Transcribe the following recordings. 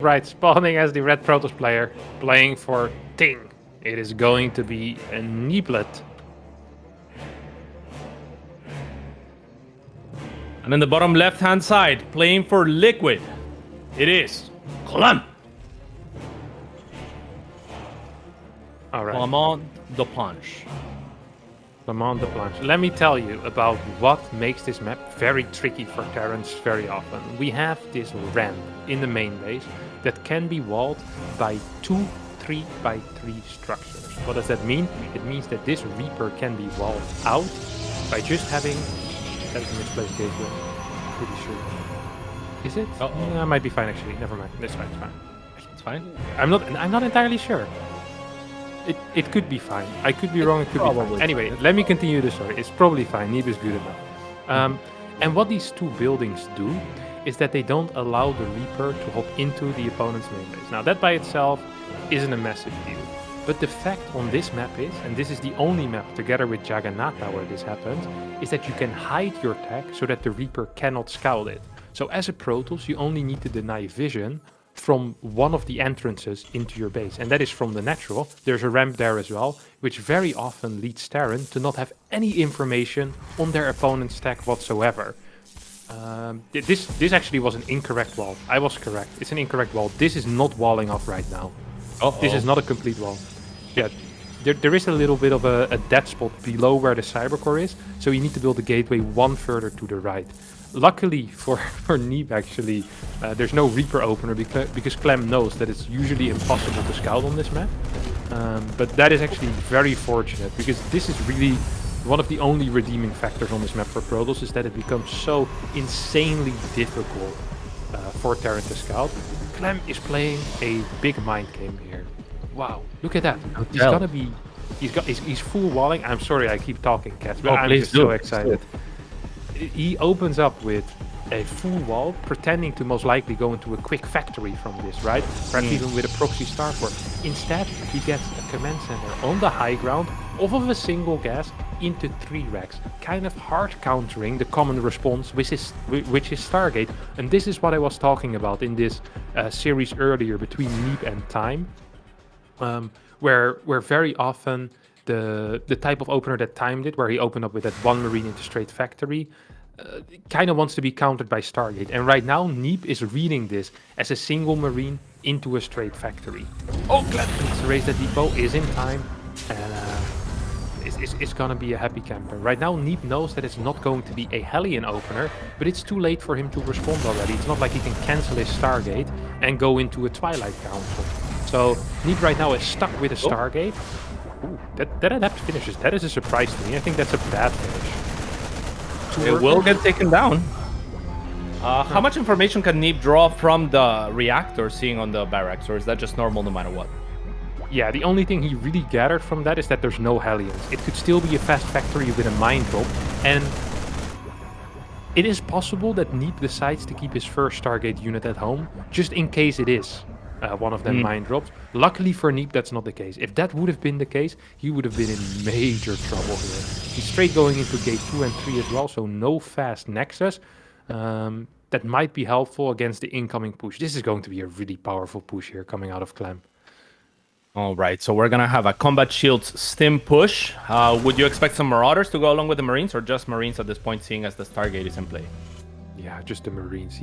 Right, spawning as the red Protoss player, playing for Ting. It is going to be a Neeblet. And in the bottom left-hand side, playing for Liquid, it is Clem. All right. Clement the Punch. Lamont de Planche. Let me tell you about what makes this map very tricky for Terrans very often. We have this ramp in the main base that can be walled by 2 3x3 structures. What does that mean? It means that this Reaper can be walled out by just having... That is a misplaced gateway. Pretty sure. Is it? Uh-oh. Might be fine actually. Never mind. That's fine. It's fine. It's fine. I'm not entirely sure. It could be fine. I could be wrong. It could be fine. Anyway, let me continue the story. It's probably fine. Neeb is good enough. And what these two buildings do is that they don't allow the Reaper to hop into the opponent's main base. Now, that by itself isn't a massive deal. But the fact on this map is, and this is the only map together with Jagannatha where this happens, is that you can hide your tech so that the Reaper cannot scout it. So as a Protoss, you only need to deny vision from one of the entrances into your base, and that is from the natural. There's a ramp there as well, which very often leads Terran to not have any information on their opponent's tech whatsoever. This actually was an incorrect wall. I was correct. It's an incorrect wall. This is not walling off right now. This is not a complete wall. Yeah, there is a little bit of a dead spot below where the Cybercore is, so you need to build the gateway one further to the right. Luckily for Neeb, actually, there's no Reaper opener because Clem knows that it's usually impossible to scout on this map. But that is actually very fortunate, because this is really one of the only redeeming factors on this map for Protoss, is that it becomes so insanely difficult for Terran to scout. Clem is playing a big mind game here. Wow, look at that. He's gonna be... He's full walling. I'm sorry I keep talking, Cats, but I'm just so excited. He opens up with a full wall, pretending to most likely go into a quick factory from this, right? Perhaps even with a proxy starport. Instead, he gets a command center on the high ground, off of a single gas, into 3 racks, kind of hard countering the common response, which is Stargate. And this is what I was talking about in this series earlier between Neeb and Time, where very often the type of opener that Time did, where he opened up with that 1 Marine into straight factory, kind of wants to be countered by Stargate. And right now, Neeb is reading this as a single Marine into a straight factory. Oh, Clem needs to raise that depot, is in time, and it's gonna be a happy camper. Right now, Neeb knows that it's not going to be a Hellion opener, but it's too late for him to respond already. It's not like he can cancel his Stargate and go into a Twilight Council. So Neeb right now is stuck with a Stargate. Ooh, that adept finishes. That is a surprise to me. I think that's a bad finish. It will get taken down. How much information can Neeb draw from the reactor seeing on the barracks, or is that just normal no matter what? Yeah, the only thing he really gathered from that is that there's no Hellions. It could still be a fast factory with a mine drop, and it is possible that Neeb decides to keep his first Stargate unit at home, just in case it is one of them mine drops. Luckily for Neeb, that's not the case. If that would have been the case, he would have been in major trouble here. He's straight going into gate 2 and 3 as well, so no fast nexus. That might be helpful against the incoming push. This is going to be a really powerful push here coming out of Clem. All right, so we're gonna have a combat shields stim push. Would you expect some Marauders to go along with the Marines, or just Marines at this point, seeing as the Stargate is in play? Yeah, just the Marines.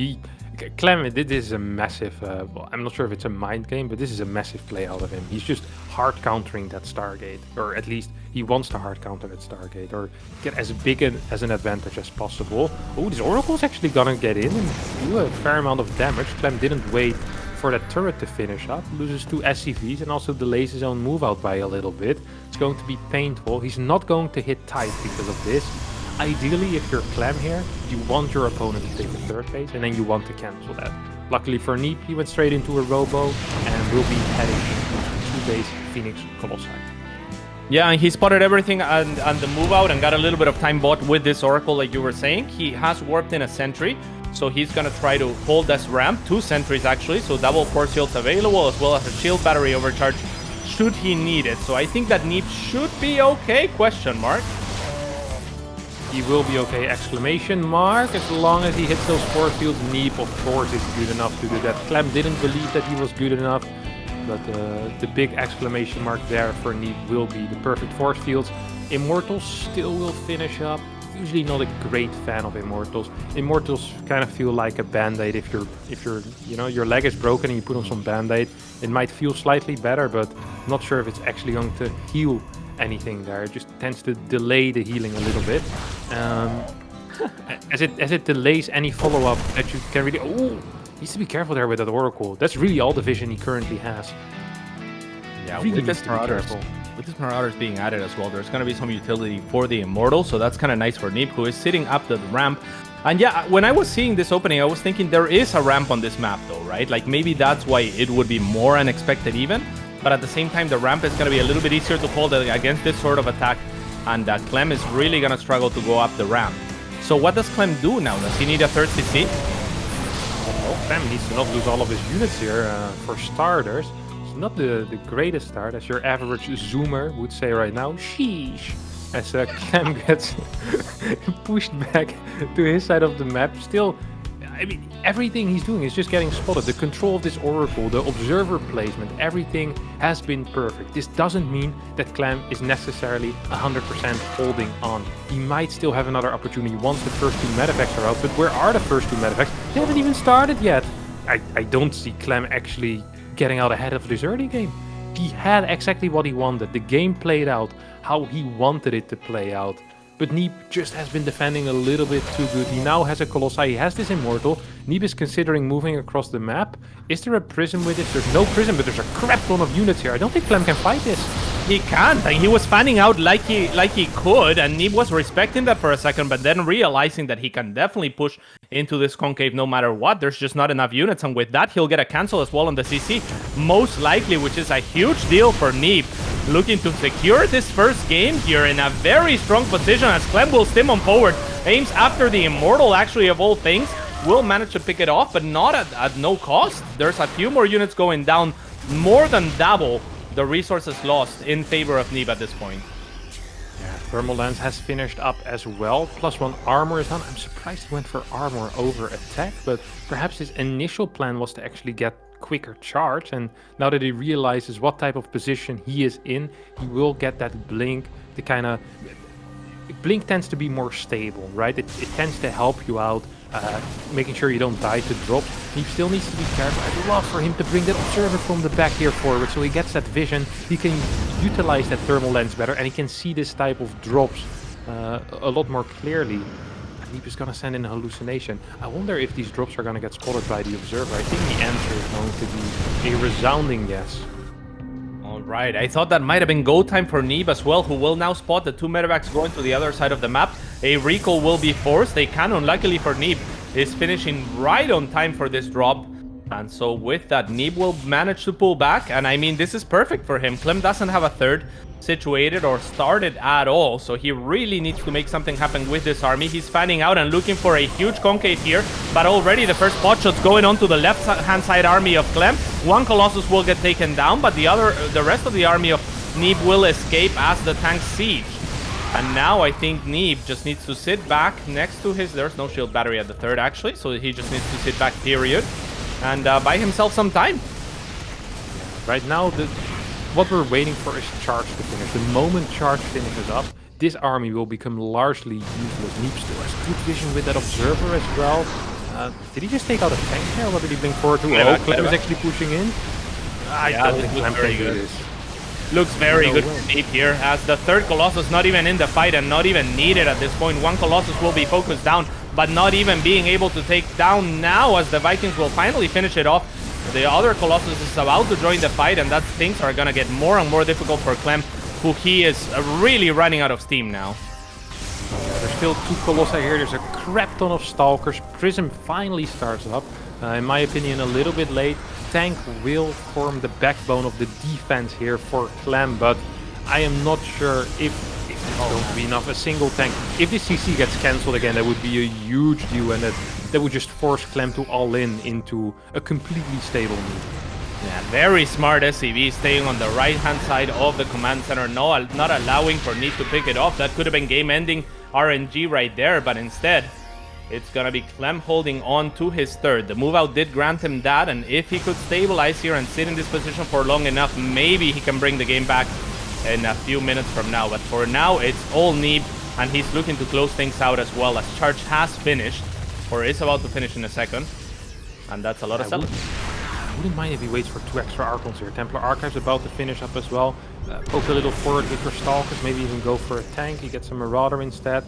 Clem, this is a massive, well, I'm not sure if it's a mind game, but this is a massive play out of him. He's just hard countering that Stargate, or at least he wants to hard counter that Stargate, or get as big as an advantage as possible. Oh, this Oracle's actually gonna get in and do a fair amount of damage. Clem didn't wait for that turret to finish up, loses 2 SCVs and also delays his own move out by a little bit. It's going to be painful. He's not going to hit tight because of this. Ideally, if you're Clem here, you want your opponent to take the third phase, and then you want to cancel that. Luckily for Neeb, he went straight into a Robo, and will be heading into 2-base Phoenix Colossi. Yeah, and he spotted everything and the move out and got a little bit of time bought with this Oracle, like you were saying. He has warped in a sentry, so he's going to try to hold this ramp. 2 sentries, actually, so double force shields available, as well as a shield battery overcharge should he need it. So I think that Neeb should be okay, question mark. He will be okay, exclamation mark. As long as he hits those force fields, Neeb, of course, is good enough to do that. Clem didn't believe that he was good enough, but the big exclamation mark there for Neeb will be the perfect force fields. Immortals still will finish up. Usually not a great fan of Immortals. Immortals kind of feel like a band-aid. If you're, you know, your leg is broken and you put on some band-aid, it might feel slightly better, but I'm not sure if it's actually going to heal anything there. It just tends to delay the healing a little bit. As it delays any follow-up that you can really... Oh, needs to be careful there with that Oracle. That's really all the vision he currently has. Yeah, really with needs this to be careful. With this Marauders being added as well, there's going to be some utility for the Immortal, so that's kind of nice for Neeb, who is sitting up the ramp. And yeah, when I was seeing this opening, I was thinking there is a ramp on this map though, right? Like maybe that's why it would be more unexpected even, but at the same time, the ramp is going to be a little bit easier to hold against this sort of attack, and Clem is really going to struggle to go up the ramp. So what does Clem do now? Does he need a third CC? Well, Clem needs to not lose all of his units here, for starters. Not the greatest start, as your average zoomer would say right now. Sheesh. As Clem gets pushed back to his side of the map. Still, I mean, everything he's doing is just getting spotted. The control of this Oracle, the observer placement, everything has been perfect. This doesn't mean that Clem is necessarily 100% holding on. He might still have another opportunity once the first two medevacts are out, but where are the first two medevacks? They haven't even started yet. I don't see Clem actually getting out ahead of this early game. He had exactly what he wanted. The game played out how he wanted it to play out. But Neeb just has been defending a little bit too good. He now has a Colossi, he has this Immortal. Neeb is considering moving across the map. Is there a Prism with this? There's no Prism, but there's a crap ton of units here. I don't think Clem can fight this. He can't. He was fanning out like he could, and Neeb was respecting that for a second, but then realizing that he can definitely push into this concave no matter what. There's just not enough units, and with that, he'll get a cancel as well on the CC, most likely, which is a huge deal for Neeb. Looking to secure this first game here in a very strong position as Clem will stim on forward. Aims after the Immortal, actually, of all things. Will manage to pick it off, but not at no cost. There's a few more units going down, more than double the resources lost in favor of Neeb at this point. Yeah, Thermal Lance has finished up as well. +1 armor is done. I'm surprised he went for armor over attack, but perhaps his initial plan was to actually get quicker charge, and now that he realizes what type of position he is in, he will get that blink to kind of... Blink tends to be more stable, right? It tends to help you out, making sure you don't die to drops. He still needs to be careful. I'd love for him to bring that observer from the back here forward, so he gets that vision. He can utilize that thermal lens better, and he can see this type of drops a lot more clearly. Neeb is going to send in a hallucination. I wonder if these drops are going to get spotted by the observer. I think the answer is going to be a resounding yes. Alright, I thought that might have been go time for Neeb as well, who will now spot the two medevacs going to the other side of the map. A recall will be forced. A cannon, luckily for Neeb, is finishing right on time for this drop. And so with that, Neeb will manage to pull back. And I mean, this is perfect for him. Clem doesn't have a third situated or started at all, so he really needs to make something happen with this army. He's fanning out and looking for a huge concave here, but already the first pot shots going on to the left hand side army of Clem. One Colossus will get taken down, but the rest of the army of Neeb will escape as the tanks siege. And now I think Neeb just needs to sit back next to his... There's no shield battery at the third actually, so he just needs to sit back, period, and buy himself some time. Right now, what we're waiting for is charge to finish. The moment charge finishes up, this army will become largely useless. Neeb still has good vision with that observer as well. Did he just take out a tank here? What did he blink forward to? Oh, Clem is actually pushing in. I don't think Clem can do this. Looks very good for Neeb here, as the third Colossus not even in the fight and not even needed at this point. One Colossus will be focused down, but not even being able to take down now, as the Vikings will finally finish it off. The other Colossus is about to join the fight, and that things are gonna get more and more difficult for Clem, who he is really running out of steam now. There's still two Colossi here. There's a crap ton of Stalkers. Prism finally starts up. In my opinion, a little bit late. Tank will form the backbone of the defense here for Clem, but I am not sure if it's going to be enough. A single tank. If the CC gets cancelled again, that would be a huge deal, and that would just force Clem to all in into a completely stable move. Yeah, very smart SCV staying on the right-hand side of the command center, not allowing for Neeb to pick it off. That could have been game-ending RNG right there, but instead, it's gonna be Clem holding on to his third. The move out did grant him that, and if he could stabilize here and sit in this position for long enough, maybe he can bring the game back in a few minutes from now. But for now, it's all Neeb, and he's looking to close things out as well, as Charge has finished, or is about to finish in a second. And that's a lot of selling. I wouldn't mind if he waits for 2 extra Archons here. Templar Archive's about to finish up as well. Poke a little forward with your Stalkers, maybe even go for a tank. He gets a Marauder instead.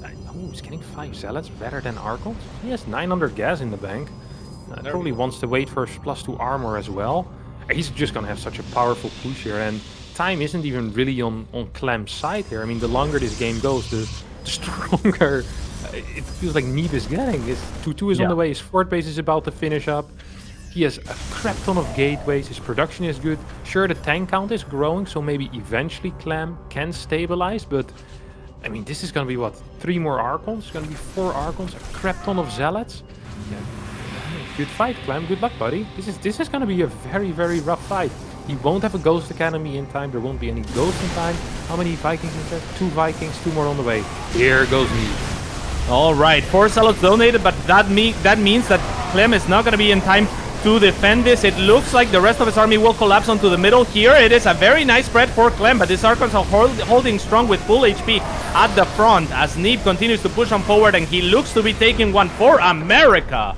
Oh, he's getting 5 Zealots, better than Archons. He has 900 gas in the bank. Probably wants to wait for his +2 armor as well. He's just gonna have such a powerful push here, and time isn't even really on Clem's side here. I mean, the longer this game goes, the stronger it feels like Neeb is getting. His 2-2 is on the way, his fort base is about to finish up. He has a crap ton of gateways, his production is good. Sure, the tank count is growing, so maybe eventually Clem can stabilize, but I mean, this is gonna be what? 3 more Archons? It's gonna be 4 Archons, a crap ton of Zealots. Yeah. Good fight, Clem. Good luck, buddy. This is gonna be a very, very rough fight. He won't have a Ghost Academy in time. There won't be any Ghosts in time. How many Vikings is there? 2 Vikings, 2 more on the way. Here goes me. All right, 4 Zealots donated, but that means that Clem is not gonna be in time to defend this. It looks like the rest of his army will collapse onto the middle here. It is a very nice spread for Clem, but these Archons are holding strong with full HP at the front as Neeb continues to push on forward, and he looks to be taking one for America.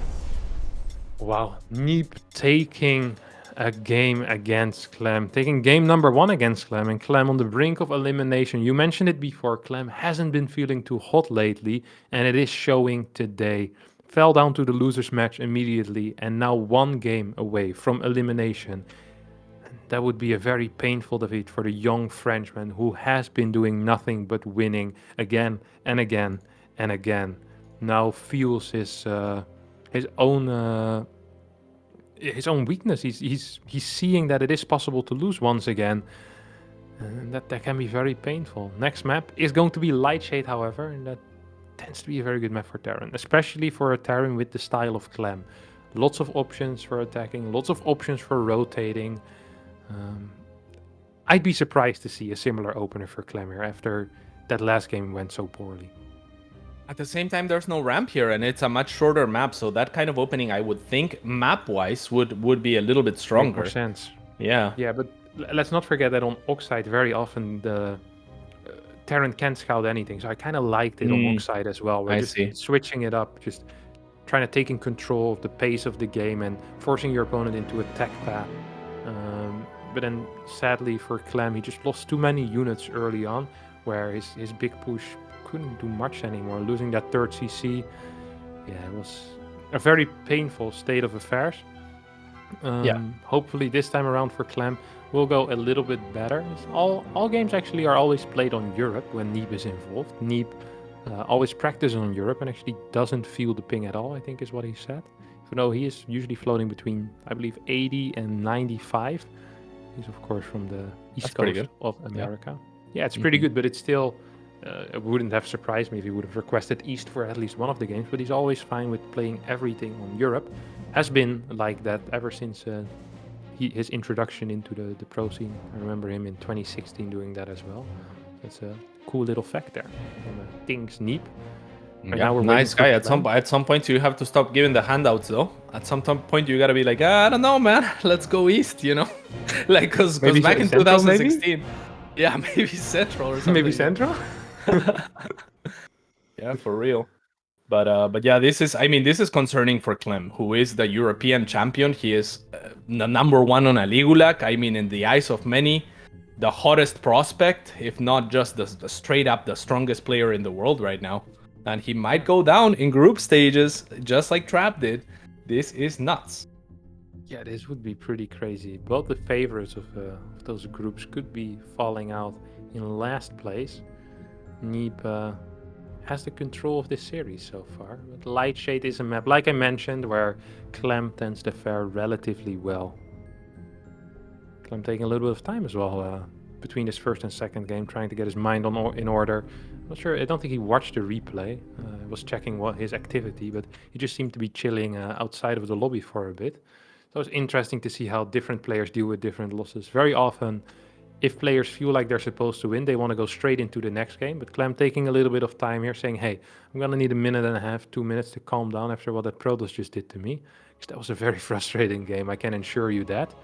Wow, Neeb taking a game against Clem, taking game number 1 against Clem, and Clem on the brink of elimination. You mentioned it before, Clem hasn't been feeling too hot lately, and it is showing today. Fell down to the losers match immediately, and now 1 game away from elimination. That would be a very painful defeat for the young Frenchman who has been doing nothing but winning again and again and again. Now feels his own weakness. He's seeing that it is possible to lose once again, and that can be very painful. Next map is going to be Lightshade, however, and that tends to be a very good map for Terran, especially for a Terran with the style of Clem. Lots of options for attacking, lots of options for rotating. I'd be surprised to see a similar opener for Clem here after that last game went so poorly. At the same time, there's no ramp here, and it's a much shorter map, so that kind of opening, I would think, map-wise, would be a little bit stronger. Makes more sense. Yeah. Yeah, but let's not forget that on Oxide, very often the Terran can't scout anything, so I kind of liked it on Oxide as well. We're just switching it up, just trying to take in control of the pace of the game and forcing your opponent into a tech path. But then, sadly for Clem, he just lost too many units early on, where his big push couldn't do much anymore. Losing that 3rd CC, yeah, it was a very painful state of affairs. Hopefully this time around for Clem will go a little bit better. All games actually are always played on Europe when Neeb is involved. Neeb always practices on Europe and actually doesn't feel the ping at all, I think is what he said. Even though he is usually floating between, I believe, 80 and 95. He's of course from the east coast of America. Yeah, it's pretty good, but it's still, it wouldn't have surprised me if he would have requested East for at least one of the games, but he's always fine with playing everything on Europe. Has been like that ever since his introduction into the pro scene. I remember him in 2016 doing that as well. That's a cool little fact there from King's Neeb. Right now we're nice guy. At some point you have to stop giving the handouts though. At some point you gotta be like, I don't know, man. Let's go East, you know, like because back in 2016, maybe? Yeah, maybe Central or something. Maybe Central. Yeah, for real. But yeah, this is concerning for Clem, who is the European champion. He is the #1 on Aligulac. I mean, in the eyes of many, the hottest prospect, if not just the straight up the strongest player in the world right now. And he might go down in group stages, just like Trap did. This is nuts. Yeah, this would be pretty crazy. Both the favorites of those groups could be falling out in last place. Neeb has the control of this series so far. But Lightshade is a map, like I mentioned, where Clem tends to fare relatively well. Clem taking a little bit of time as well between his first and second game, trying to get his mind in order. I'm not sure, I don't think he watched the replay. I was checking his activity, but he just seemed to be chilling outside of the lobby for a bit. So it was interesting to see how different players deal with different losses. Very often, if players feel like they're supposed to win, they want to go straight into the next game. But Clem taking a little bit of time here, saying, hey, I'm going to need a minute and a half, 2 minutes to calm down after what that Protoss just did to me. Because that was a very frustrating game, I can assure you that.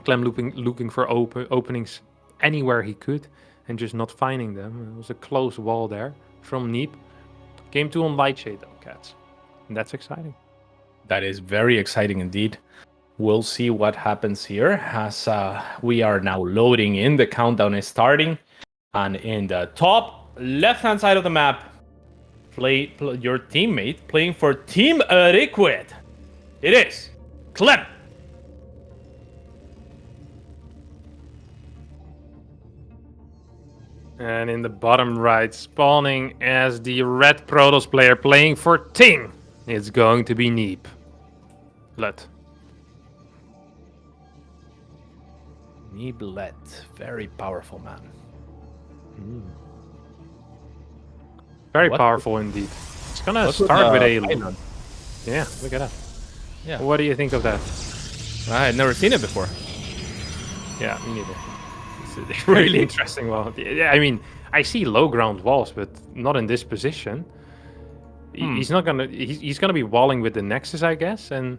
Clem looking for openings anywhere he could and just not finding them. It was a close wall there from Neeb. Game 2 on Lightshade though, cats. And that's exciting. That is very exciting indeed. We'll see what happens here as we are now loading in. The countdown is starting. And in the top left-hand side of the map, your teammate playing for Team Liquid. It is Clem. And in the bottom right, spawning as the red Protoss player playing for Ting, it's going to be Neeb. Let. Neeb Let. Very powerful man. Very powerful indeed. It's gonna start with a... Yeah, look at that. Yeah. What do you think of that? I had never seen it before. Yeah, me neither. It's a really interesting wall. Yeah, I mean, I see low ground walls, but not in this position. He's not gonna. He's gonna be walling with the Nexus, I guess. And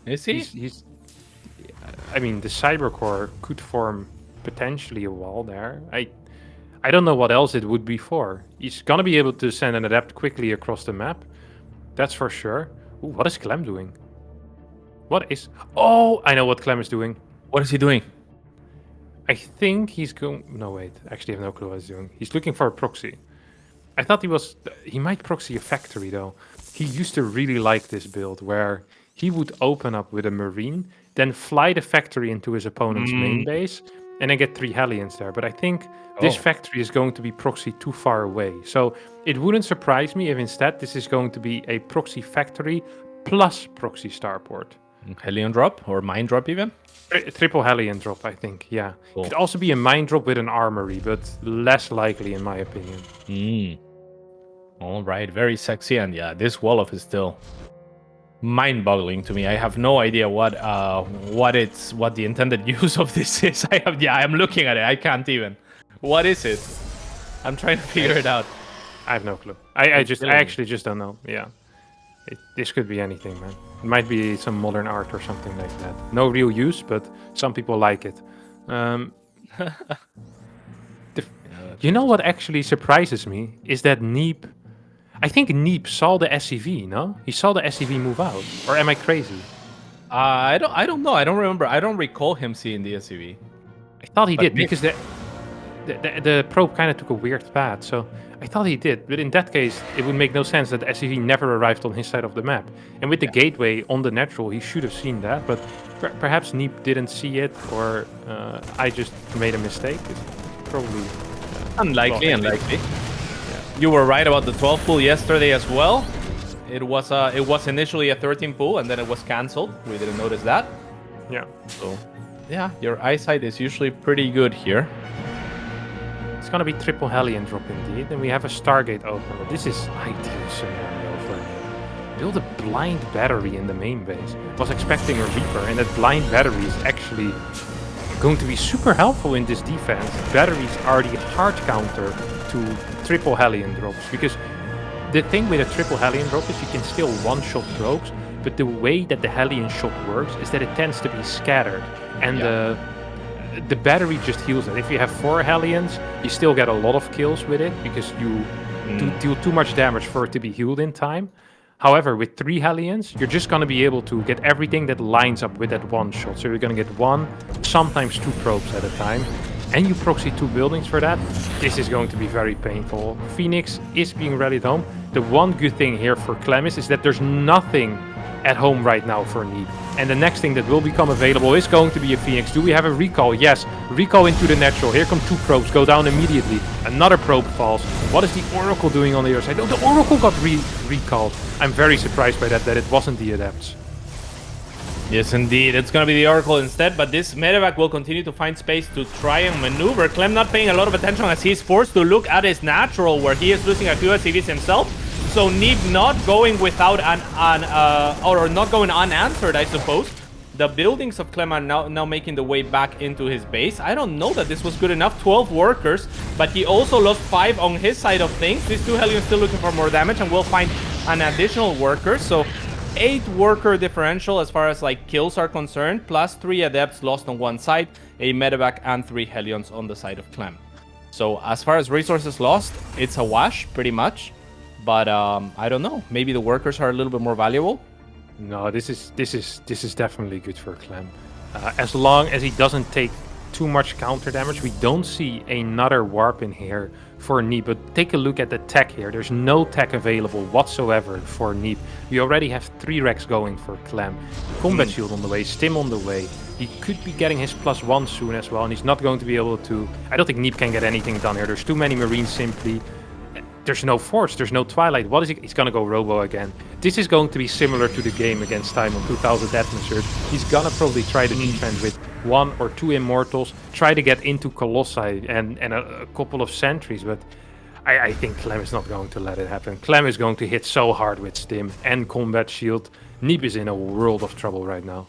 is he? He's. I mean, the Cybercore could form potentially a wall there. I don't know what else it would be for. He's gonna be able to send an adept quickly across the map. That's for sure. Ooh, what is Clem doing? What is? Oh, I know what Clem is doing. What is he doing? I think he's going... No, wait. Actually, I have no clue what he's doing. He's looking for a proxy. I thought he might proxy a factory, though. He used to really like this build, where he would open up with a Marine, then fly the factory into his opponent's main base, and then get 3 Hellions there. But I think this factory is going to be proxy too far away. So it wouldn't surprise me if instead this is going to be a proxy factory plus proxy starport. Hellion drop or mine drop even? Triple Hellion drop, I think, yeah. Cool. Could also be a mine drop with an armory, but less likely in my opinion. All right, very sexy. And yeah, this Wolof is still mind-boggling to me. I have no idea what the intended use of this is. I'm looking at it. I can't even. What is it? I'm trying to figure it out. I have no clue. I actually just don't know. Yeah. This could be anything, man. It might be some modern art or something like that. No real use, but some people like it. You know what actually surprises me is that Neeb... I think Neeb saw the SCV, no? He saw the SCV move out. Or am I crazy? I don't know. I don't remember. I don't recall him seeing the SCV. I thought he did, because the probe kind of took a weird path, so I thought he did. But in that case, it would make no sense that the SCV never arrived on his side of the map. And with the gateway on the natural, he should have seen that, but perhaps Neeb didn't see it, or I just made a mistake. It's probably... unlikely. Yeah. You were right about the 12 pool yesterday as well. It was initially a 13 pool, and then it was cancelled. We didn't notice that. Yeah. So, yeah, your eyesight is usually pretty good here. It's gonna be triple Hellion drop indeed, and we have a Stargate open. This is ideal scenario for me. Build a blind battery in the main base. Was expecting a Reaper, and that blind battery is actually going to be super helpful in this defense. Batteries are the hard counter to triple Hellion drops, because the thing with a triple Hellion drop is you can still one-shot probes, but the way that the Hellion shot works is that it tends to be scattered, and the battery just heals it. If you have 4 Hellions, you still get a lot of kills with it, because you deal too much damage for it to be healed in time. However, with 3 Hellions, you're just going to be able to get everything that lines up with that one shot. So you're going to get 1, sometimes 2 probes at a time. And you proxy 2 buildings for that. This is going to be very painful. Phoenix is being rallied home. The one good thing here for Clem is that there's nothing at home right now for Neeb. And the next thing that will become available is going to be a Phoenix. Do we have a recall? Yes. Recall into the natural. Here come 2 probes. Go down immediately. Another probe falls. What is the Oracle doing on the other side? Oh, the Oracle got recalled. I'm very surprised by that it wasn't the Adepts. Yes, indeed. It's going to be the Oracle instead, but this medevac will continue to find space to try and maneuver. Clem not paying a lot of attention as he's forced to look at his natural, where he is losing a few SCVs himself. So Neeb not going without or not going unanswered, I suppose. The buildings of Clem are now making the way back into his base. I don't know that this was good enough. 12 workers, but he also lost 5 on his side of things. These 2 Hellions still looking for more damage, and we'll find an additional worker. So 8 worker differential as far as like kills are concerned, plus 3 adepts lost on one side, a medevac, and 3 Hellions on the side of Clem. So as far as resources lost, it's a wash pretty much. But I don't know. Maybe the workers are a little bit more valuable. No, this is definitely good for Clem. As long as he doesn't take too much counter damage, we don't see another warp in here for Neeb. But take a look at the tech here. There's no tech available whatsoever for Neeb. We already have 3 wrecks going for Clem. Combat shield on the way, stim on the way. He could be getting his +1 soon as well, and he's not going to be able to... I don't think Neeb can get anything done here. There's too many Marines simply. There's no Force, there's no Twilight. What is he? He's gonna go Robo again. This is going to be similar to the game against Time on 2000 Atmosphere. He's gonna probably try to defend with 1 or 2 Immortals, try to get into Colossi and a couple of sentries, but I think Clem is not going to let it happen. Clem is going to hit so hard with Stim and Combat Shield. Neeb is in a world of trouble right now.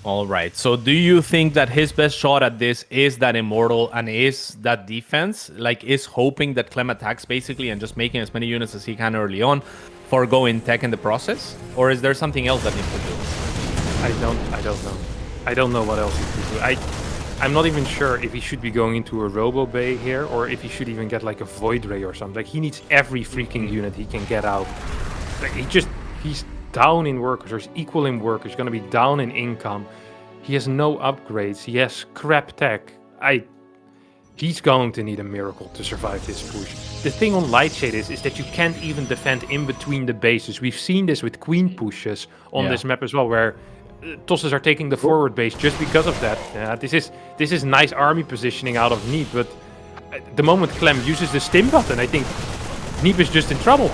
All right. So do you think that his best shot at this is that Immortal and is that defense? Like, is hoping that Clem attacks basically and just making as many units as he can early on, foregoing tech in the process? Or is there something else that needs to do? I don't know. I don't know what else he could do. I'm not even sure if he should be going into a Robo Bay here or if he should even get like a Void Ray or something. Like, he needs every freaking unit he can get out. Like, he's down in workers, or he's equal in workers, going to be down in income. He has no upgrades. He has crap tech. He's going to need a miracle to survive this push. The thing on Lightshade is that you can't even defend in between the bases. We've seen this with Queen pushes on this map as well, where Tosses are taking the forward base just because of that. This is nice army positioning out of Neeb, but the moment Clem uses the stim button, I think Neeb is just in trouble.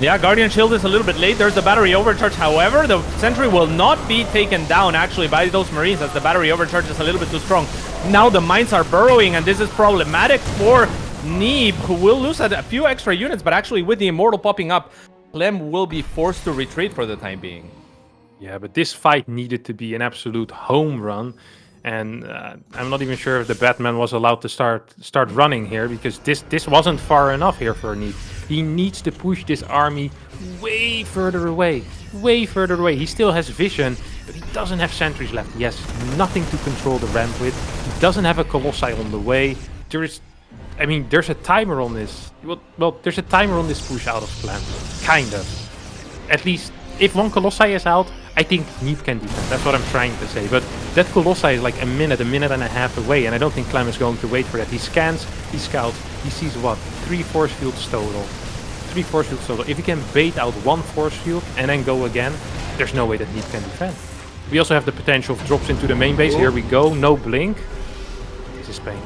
Yeah, Guardian Shield is a little bit late. There's the battery overcharge. However, the sentry will not be taken down actually by those Marines as the battery overcharge is a little bit too strong. Now the mines are burrowing, and this is problematic for Neeb, who will lose a few extra units, but actually with the Immortal popping up, Clem will be forced to retreat for the time being. Yeah, but this fight needed to be an absolute home run. And I'm not even sure if the Batman was allowed to start running here, because this wasn't far enough here for Neeb. He needs to push this army way further away. Way further away. He still has vision, but he doesn't have sentries left. He has nothing to control the ramp with. He doesn't have a Colossi on the way. There's a timer on this. Well, there's a timer on this push out of Clem. Kind of. At least, if one Colossi is out, I think Neeb can defend. That's what I'm trying to say. But that Colossi is like a minute and a half away, and I don't think Clem is going to wait for that. He scans, he scouts, he sees what? 3 force fields total. 3 force fields total. If he can bait out 1 force field and then go again, there's no way that Neeb can defend. We also have the potential of drops into the main base. Here we go. No blink. This is pain.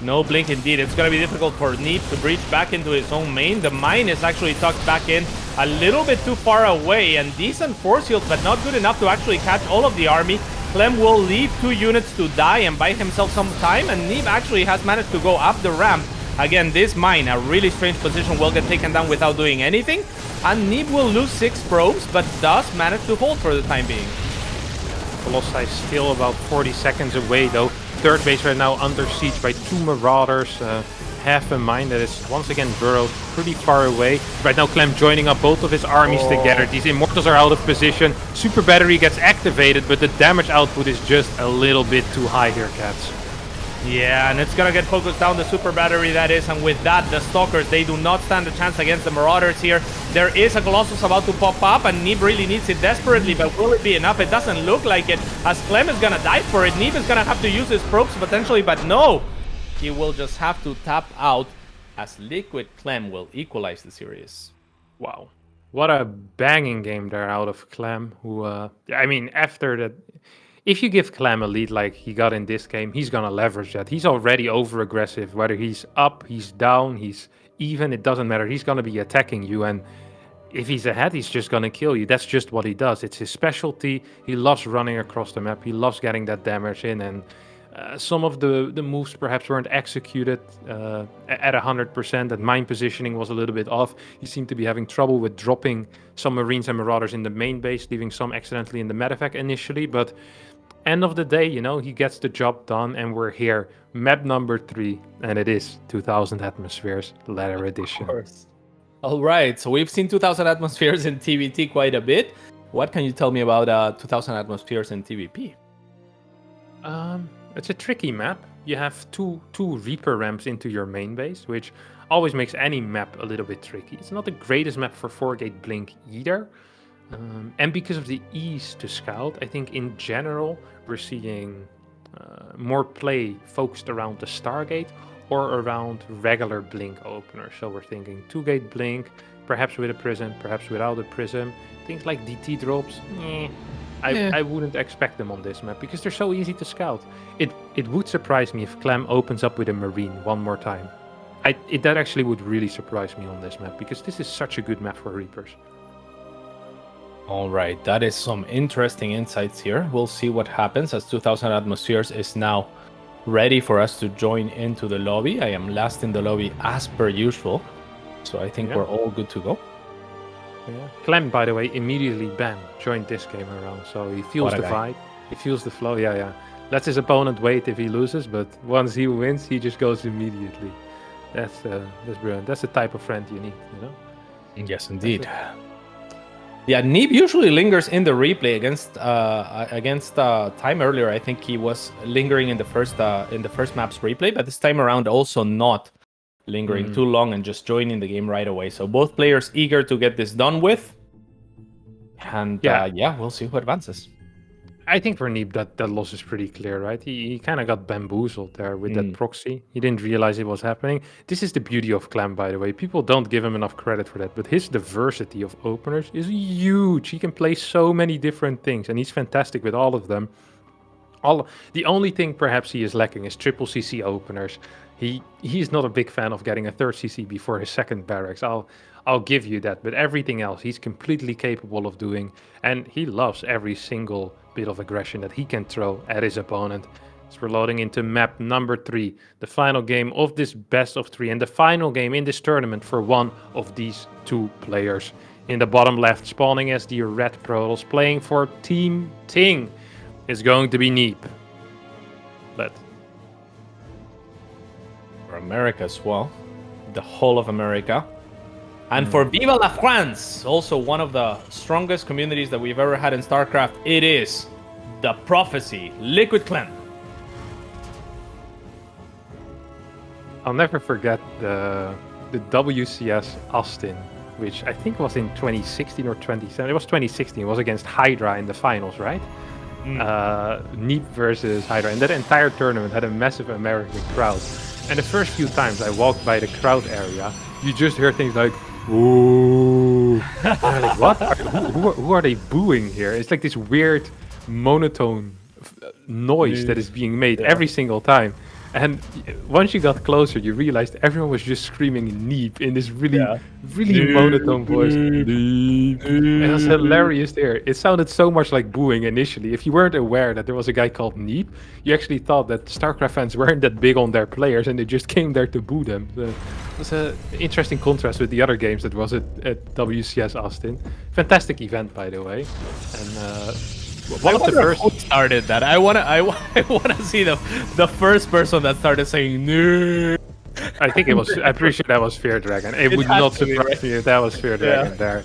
No blink indeed. It's going to be difficult for Neeb to breach back into his own main. The mine is actually tucked back in a little bit too far away, and decent force field, but not good enough to actually catch all of the army. Clem will leave 2 units to die and buy himself some time, and Neeb actually has managed to go up the ramp. Again, this mine, a really strange position, will get taken down without doing anything, and Neeb will lose 6 probes, but does manage to hold for the time being. Colossi still about 40 seconds away though. Third base right now under siege by 2 Marauders. Half a mine that is once again burrowed pretty far away. Right now Clem joining up both of his armies together. These Immortals are out of position. Super Battery gets activated, but the damage output is just a little bit too high here, cats. Yeah, and it's gonna get focused down the Super Battery, that is, and with that, the Stalkers, they do not stand a chance against the Marauders here. There is a Colossus about to pop up, and Neeb really needs it desperately, but will it be enough? It doesn't look like it, as Clem is gonna die for it. Neeb is gonna have to use his probes potentially, but no! He will just have to tap out, as Liquid Clem will equalize the series. Wow. What a banging game there out of Clem, who, after that... If you give Clem a lead like he got in this game, he's going to leverage that. He's already over-aggressive. Whether he's up, he's down, he's even, it doesn't matter. He's going to be attacking you, and if he's ahead, he's just going to kill you. That's just what he does. It's his specialty. He loves running across the map. He loves getting that damage in, and Some of the moves perhaps weren't executed at 100%. That mine positioning was a little bit off. He seemed to be having trouble with dropping some Marines and Marauders in the main base, leaving some accidentally in the medevac initially. But end of the day, he gets the job done, and we're here. Map number 3, and it is 2000 Atmospheres, Ladder Edition. Of course. All right, so we've seen 2000 Atmospheres in TVT quite a bit. What can you tell me about 2000 Atmospheres in TVP? It's a tricky map. You have two Reaper ramps into your main base, which always makes any map a little bit tricky. It's not the greatest map for 4-gate blink either. And because of the ease to scout, I think in general we're seeing more play focused around the Stargate or around regular blink openers. So we're thinking 2-gate blink, perhaps with a prism, perhaps without a prism. Things like DT drops, I wouldn't expect them on this map because they're so easy to scout. It would surprise me if Clem opens up with a Marine one more time. That actually would really surprise me on this map because this is such a good map for Reapers. All right, that is some interesting insights here. We'll see what happens as 2000 Atmospheres is now ready for us to join into the lobby. I am last in the lobby as per usual, so I think we're all good to go. Yeah. Clem, by the way, immediately, bam, joined this game around. So he feels the vibe, he feels the flow. Yeah. Lets his opponent wait if he loses, but once he wins, he just goes immediately. That's brilliant. That's the type of friend you need, Yes, indeed. Yeah, Neeb usually lingers in the replay against time earlier. I think he was lingering in the first map's replay, but this time around also not lingering too long and just joining the game right away. So both players eager to get this done with. And we'll see who advances. I think for Neeb that loss is pretty clear, right? He kind of got bamboozled there with that proxy. He didn't realize it was happening. This is the beauty of Clem, by the way. People don't give him enough credit for that, but his diversity of openers is huge. He can play so many different things, and he's fantastic with all of them. The only thing perhaps he is lacking is triple CC openers. He's not a big fan of getting a third CC before his second barracks. I'll give you that, but everything else he's completely capable of doing, and he loves every single bit of aggression that he can throw at his opponent. So we're loading into map number 3, the final game of this best of 3, and the final game in this tournament for one of these two players. In the bottom left, spawning as the Red Protoss, playing for Team Ting, is going to be Neeb. But for America as well, the whole of America. And for Viva la France, also one of the strongest communities that we've ever had in StarCraft, it is the Prophecy, Liquid Clem. I'll never forget the WCS Austin, which I think was in 2016 or 2017. It was 2016. It was against Hydra in the finals, right? Neeb versus Hydra. And that entire tournament had a massive American crowd. And the first few times I walked by the crowd area, you just hear things like, ooh. And I'm like, what? Who are they booing here? It's like this weird monotone noise that is being made every single time. And once you got closer, you realized everyone was just screaming Neeb in this really monotone voice. Neeb. And it was hilarious there. It sounded so much like booing initially. If you weren't aware that there was a guy called Neeb, you actually thought that StarCraft fans weren't that big on their players and they just came there to boo them. So it was an interesting contrast with the other games that was at WCS Austin. Fantastic event, by the way. And one of the first who started that. I wanna see the first person that started saying no. I think it was. I'm pretty sure that was Fear Dragon. It would not surprise me if that was Fear Dragon there.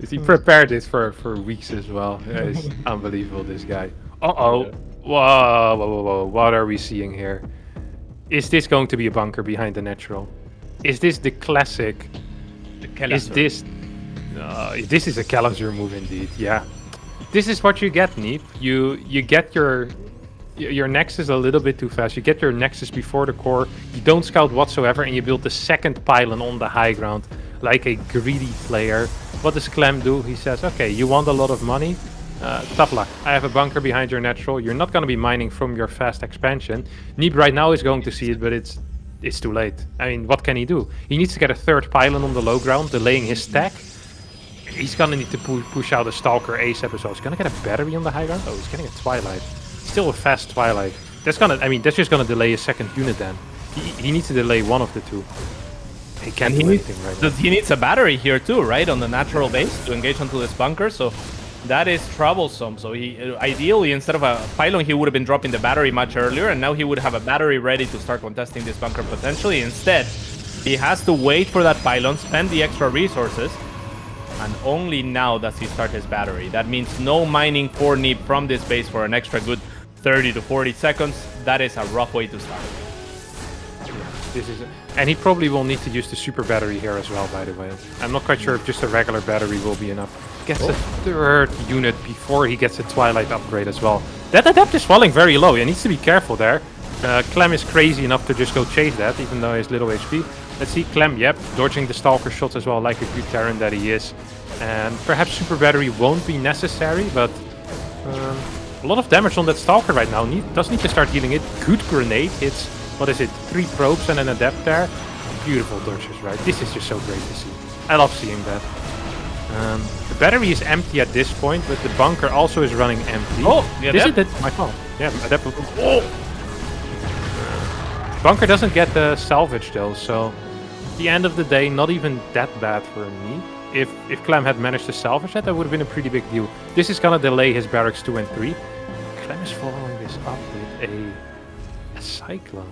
He prepared this for weeks as well. It's unbelievable, this guy. Whoa! What are we seeing here? Is this going to be a bunker behind the natural? Is this the classic? Is this? This is a Calazur move indeed. Yeah. This is what you get, Neeb. You get your Nexus a little bit too fast. You get your Nexus before the core. You don't scout whatsoever, and you build the second pylon on the high ground like a greedy player. What does Clem do? He says, okay, you want a lot of money? Tough luck. I have a bunker behind your natural. You're not going to be mining from your fast expansion. Neeb right now is going to see it, but it's too late. I mean, what can he do? He needs to get a third pylon on the low ground, delaying his stack. He's gonna need to push out a Stalker ASAP as well. He's gonna get a battery on the high ground. Oh, he's getting a Twilight. Still a fast Twilight. That's gonna. I mean, that's just gonna delay his second unit. Then he needs to delay one of the two. He can't do anything right now. He needs a battery here too, right, on the natural base to engage onto this bunker. So that is troublesome. So he ideally, instead of a pylon, he would have been dropping the battery much earlier, and now he would have a battery ready to start contesting this bunker potentially. Instead, he has to wait for that pylon, spend the extra resources, and only now does he start his battery. That means no mining for Neeb from this base for an extra good 30 to 40 seconds. That is a rough way to start. This is, and he probably will need to use the super battery here as well, by the way. I'm not quite sure if just a regular battery will be enough. Gets a third unit before he gets a Twilight upgrade as well. That adept is falling very low. He needs to be careful there. Clem is crazy enough to just go chase that, even though he has little HP. Let's see, Clem, yep, dodging the Stalker shots as well, like a good Terran that he is. And perhaps super battery won't be necessary, but a lot of damage on that Stalker right now. Does need to start healing it. Good grenade hits. What is it? 3 probes and an adept there. Beautiful dodges, right? This is just so great to see. I love seeing that. The battery is empty at this point, but the bunker also is running empty. Oh, yeah, this is my fault. Yeah, adept. Oh! Bunker doesn't get the salvage though, so at the end of the day, not even that bad for me. If Clem had managed to salvage that, that would have been a pretty big deal. This is gonna delay his barracks 2 and 3. Clem is following this up with a Cyclone.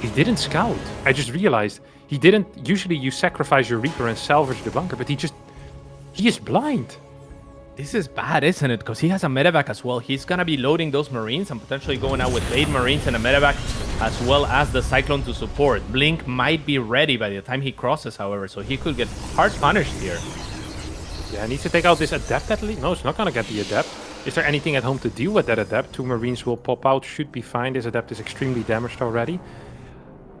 He didn't scout. I just realized he didn't. Usually you sacrifice your Reaper and salvage the bunker, but he is blind. This is bad, isn't it? Because he has a medevac as well. He's gonna be loading those Marines and potentially going out with 8 Marines and a medevac, as well as the Cyclone to support. Blink might be ready by the time he crosses, however, so he could get hard punished here. Yeah, needs to take out this Adept at least. No, it's not gonna get the Adept. Is there anything at home to deal with that Adept? 2 Marines will pop out, should be fine. This Adept is extremely damaged already.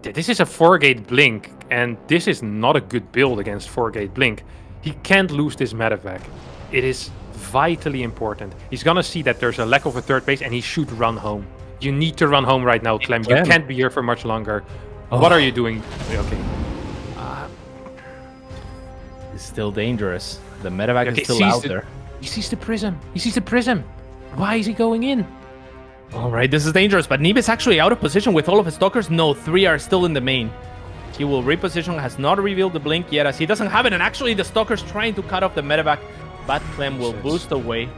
This is a 4-gate Blink, and this is not a good build against 4-gate Blink. He can't lose this medevac. It is vitally important. He's gonna see that there's a lack of a third base, and he should run home. You need to run home right now, Clem. You can't be here for much longer. Oh. What are you doing? Okay. It's still dangerous. The medevac is still out there. He sees the prism. He sees the prism. Why is he going in? All right, this is dangerous, but Neeb is actually out of position with all of his stalkers. No, 3 are still in the main. He will reposition, has not revealed the blink yet, as he doesn't have it, and actually the stalker's trying to cut off the medevac, but Clem will boost away.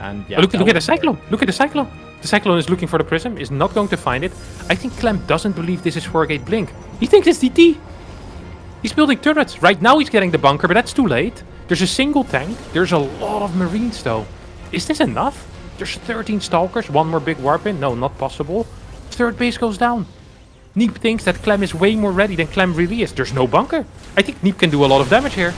And yeah, look at the Cyclone. Look at the Cyclone. The Cyclone is looking for the prism, is not going to find it. I think Clem doesn't believe this is 4-gate Blink. He thinks it's DT. He's building turrets. Right now he's getting the bunker, but that's too late. There's a single tank. There's a lot of Marines, though. Is this enough? There's 13 Stalkers. 1 more big warp in. No, not possible. Third base goes down. Neeb thinks that Clem is way more ready than Clem really is. There's no bunker. I think Neeb can do a lot of damage here.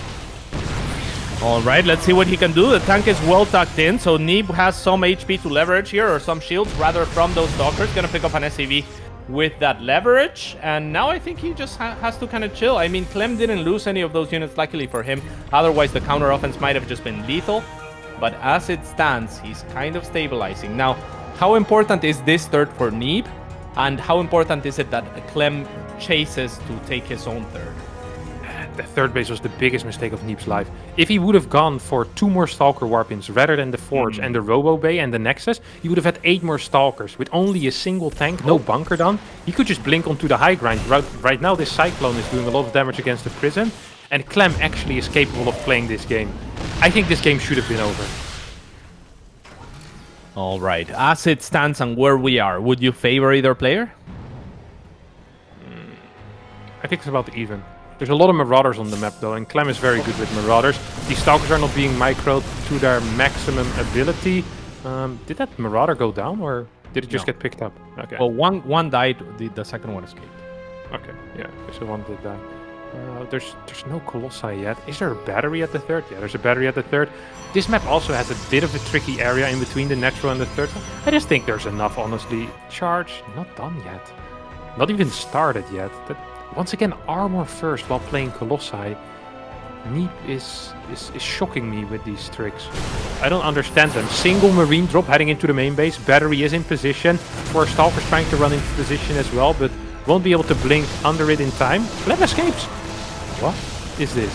All right, let's see what he can do. The tank is well tucked in, so Neeb has some HP to leverage here, or some shields, rather, from those Stalkers. Gonna pick up an SCV with that leverage, and now I think he just has to kind of chill. I mean, Clem didn't lose any of those units, luckily for him. Otherwise, the counter offense might have just been lethal. But as it stands, he's kind of stabilizing. Now, how important is this third for Neeb? And how important is it that Clem chases to take his own third? The third base was the biggest mistake of Neeb's life. If he would have gone for 2 more Stalker warp-ins rather than the Forge and the Robo Bay and the Nexus, he would have had 8 more Stalkers. With only a single tank, no bunker done, he could just blink onto the high grind. Right now, this Cyclone is doing a lot of damage against the Prism, and Clem actually is capable of playing this game. I think this game should have been over. All right, as it stands and where we are, would you favor either player? I think it's about even. There's a lot of Marauders on the map though, and Clem is very good with Marauders. These Stalkers are not being microed to their maximum ability. Did that Marauder go down, or did it just get picked up? Okay. Well, one died, the second one escaped. Okay, yeah, so one did die. There's no Colossi yet. Is there a battery at the third? Yeah, there's a battery at the third. This map also has a bit of a tricky area in between the natural and the third. I just think there's enough, honestly. Charge, not done yet. Not even started yet. But once again, armor first while playing Colossi. Neeb is shocking me with these tricks. I don't understand them. Single Marine drop heading into the main base. Battery is in position. 4 Stalkers trying to run into position as well, but won't be able to blink under it in time. Clem escapes. What is this?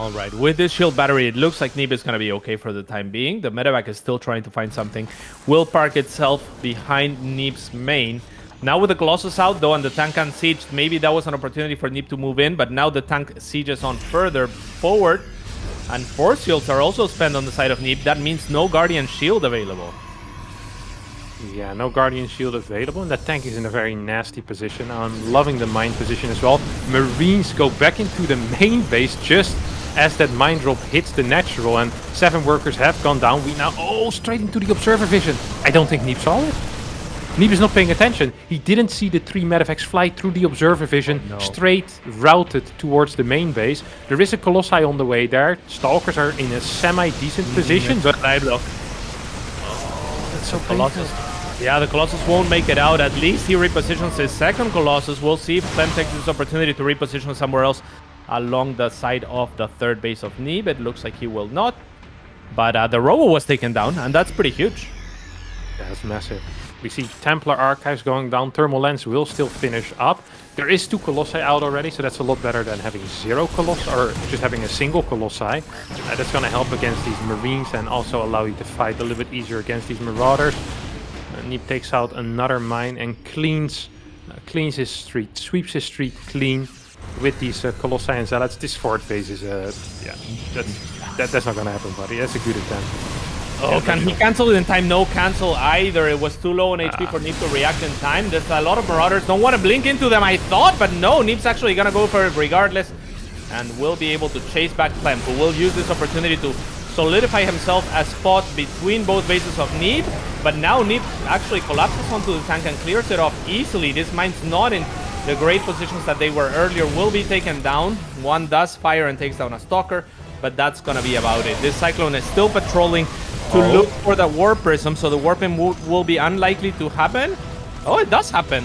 All right, with this shield battery, it looks like Neeb is going to be okay for the time being. The medevac is still trying to find something. Will park itself behind Neeb's main. Now with the Colossus out, though, and the tank unsieged, maybe that was an opportunity for Neeb to move in, but now the tank sieges on further forward. And 4 shields are also spent on the side of Neeb. That means no Guardian shield available. Yeah, no Guardian shield available, and that tank is in a very nasty position. I'm loving the mine position as well. Marines go back into the main base just as that mine drop hits the natural, and 7 workers have gone down. We now straight into the observer vision. I don't think Neeb saw it. Neeb is not paying attention. He didn't see the 3 medevacs fly through the observer vision, straight routed towards the main base. There is a Colossi on the way there. Stalkers are in a semi-decent position, but I block. That's so Colossus. Yeah, the Colossus won't make it out. At least he repositions his second Colossus. We'll see if Clem takes this opportunity to reposition somewhere else along the side of the third base of Neeb. It looks like he will not. But the Robo was taken down, and that's pretty huge. That's massive. We see Templar Archives going down. Thermal Lens will still finish up. There is 2 Colossi out already, so that's a lot better than having 0 Colossi, or just having a single Colossi. That's going to help against these Marines and also allow you to fight a little bit easier against these Marauders. Neeb takes out another mine and cleans his street, sweeps his street clean with these Colossi and Zealots. This fort base is, yeah, that's not going to happen, buddy. That's a good attempt. Oh, can he cancel it in time? No cancel either. It was too low on HP for Neeb to react in time. There's a lot of Marauders. Don't want to blink into them, I thought, but no. Neeb's actually going to go for it regardless and will be able to chase back Clem, who will use this opportunity to solidify himself as spot between both bases of Neeb. But now Neeb actually collapses onto the tank and clears it off easily. This mine's not in the great positions that they were earlier. Will be taken down. One does fire and takes down a Stalker, but that's going to be about it. This Cyclone is still patrolling to look for the Warp Prism, so the warping will be unlikely to happen. Oh, it does happen.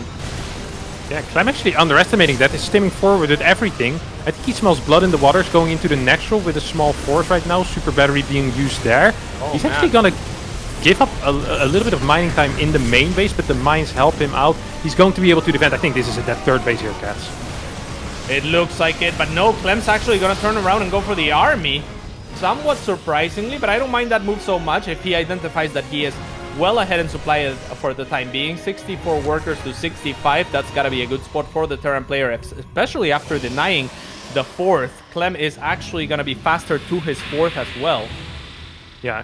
Yeah, Clem actually underestimating that. He's stimming forward with everything. I think he smells blood in the waters going into the natural with a small force right now. Super battery being used there. He's actually going to give up a little bit of mining time in the main base, but the mines help him out. He's going to be able to defend. I think this is at that third base here, Cats. It looks like it, but no, Clem's actually going to turn around and go for the army. Somewhat surprisingly, but I don't mind that move so much if he identifies that he is well ahead in supply for the time being. 64 workers to 65. That's got to be a good spot for the Terran player, especially after denying the 4th. Clem is actually going to be faster to his 4th as well. Yeah,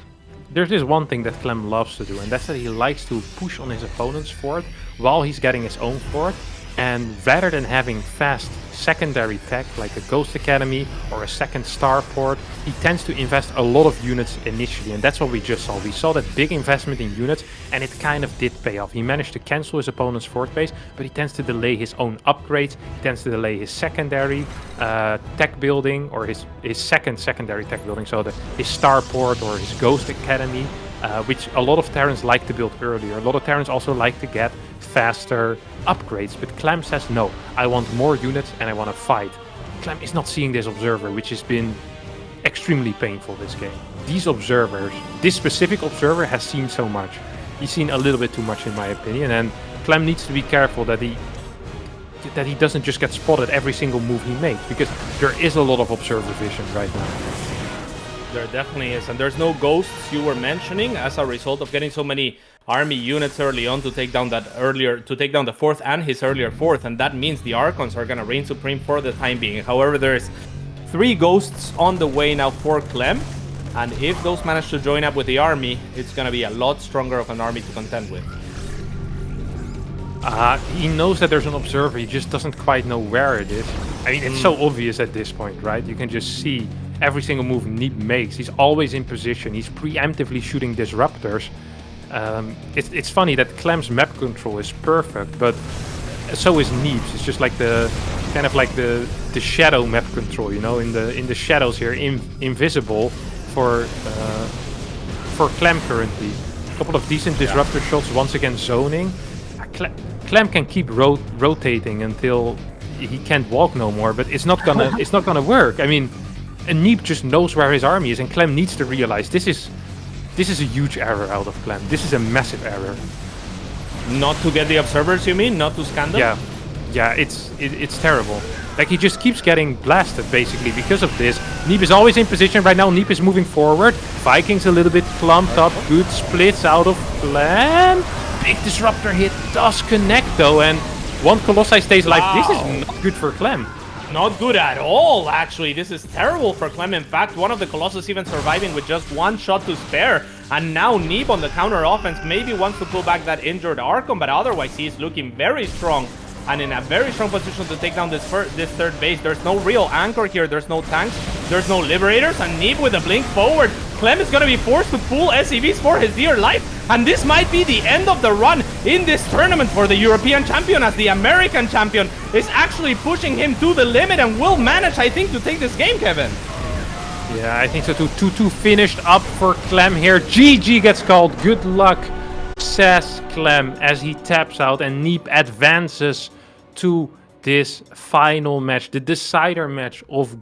there's this one thing that Clem loves to do, and that's that he likes to push on his opponent's fort while he's getting his own fort. And rather than having fast secondary tech like a Ghost Academy or a second starport, he tends to invest a lot of units initially, and that's what we just saw. We saw that big investment in units, and it kind of did pay off. He managed to cancel his opponent's fort base, but he tends to delay his own upgrades. He tends to delay his secondary tech building, or his second secondary tech building, so his starport or his Ghost Academy, which a lot of Terrans like to build earlier. A lot of Terrans also like to get faster upgrades, but Clem says no, I want more units and I want to fight. Clem is not seeing this observer, which has been extremely painful this game. These observers, this specific observer has seen so much. He's seen a little bit too much in my opinion, and Clem needs to be careful that he doesn't just get spotted every single move he makes, because there is a lot of observer vision right now. There definitely is, and there's no ghosts you were mentioning as a result of getting so many army units early on to take down the 4th and his earlier 4th, and that means the Archons are gonna reign supreme for the time being. However, there's 3 ghosts on the way now for Clem, and if those manage to join up with the army, it's gonna be a lot stronger of an army to contend with. He knows that there's an observer, he just doesn't quite know where it is. I mean, it's so obvious at this point, right? You can just see every single move Neeb makes. He's always in position. He's preemptively shooting disruptors. It's funny that Clem's map control is perfect, but so is Neeb's. It's just like the kind of like the shadow map control, you know, in the shadows here, invisible for Clem currently. A couple of decent disruptor shots, once again zoning. Clem can keep rotating until he can't walk no more, but it's not gonna work. I mean, and Neeb just knows where his army is, and Clem needs to realize this is a huge error out of Clem. This is a massive error. Not to get the observers, you mean? Not to scan them? Yeah, it's terrible. Like, he just keeps getting blasted, basically, because of this. Neeb is always in position right now. Neeb is moving forward. Vikings a little bit clumped up. Good splits out of Clem. Big disruptor hit does connect, though, and one Colossi stays alive. This is not good for Clem. Not good at all, actually. This is terrible for Clem. In fact, one of the Colossus even surviving with just one shot to spare. And now Neeb on the counter offense maybe wants to pull back that injured Archon, but otherwise he's looking very strong and in a very strong position to take down this third base. There's no real anchor here. There's no tanks. There's no liberators. And Neeb with a blink forward. Clem is going to be forced to pull SCVs for his dear life. And this might be the end of the run in this tournament for the European champion, as the American champion is actually pushing him to the limit and will manage, I think, to take this game, Kevin. Yeah, I think so too. 2-2 finished up for Clem here. GG gets called. Good luck, says Clem, as he taps out and Neeb advances to this final match, the decider match of group.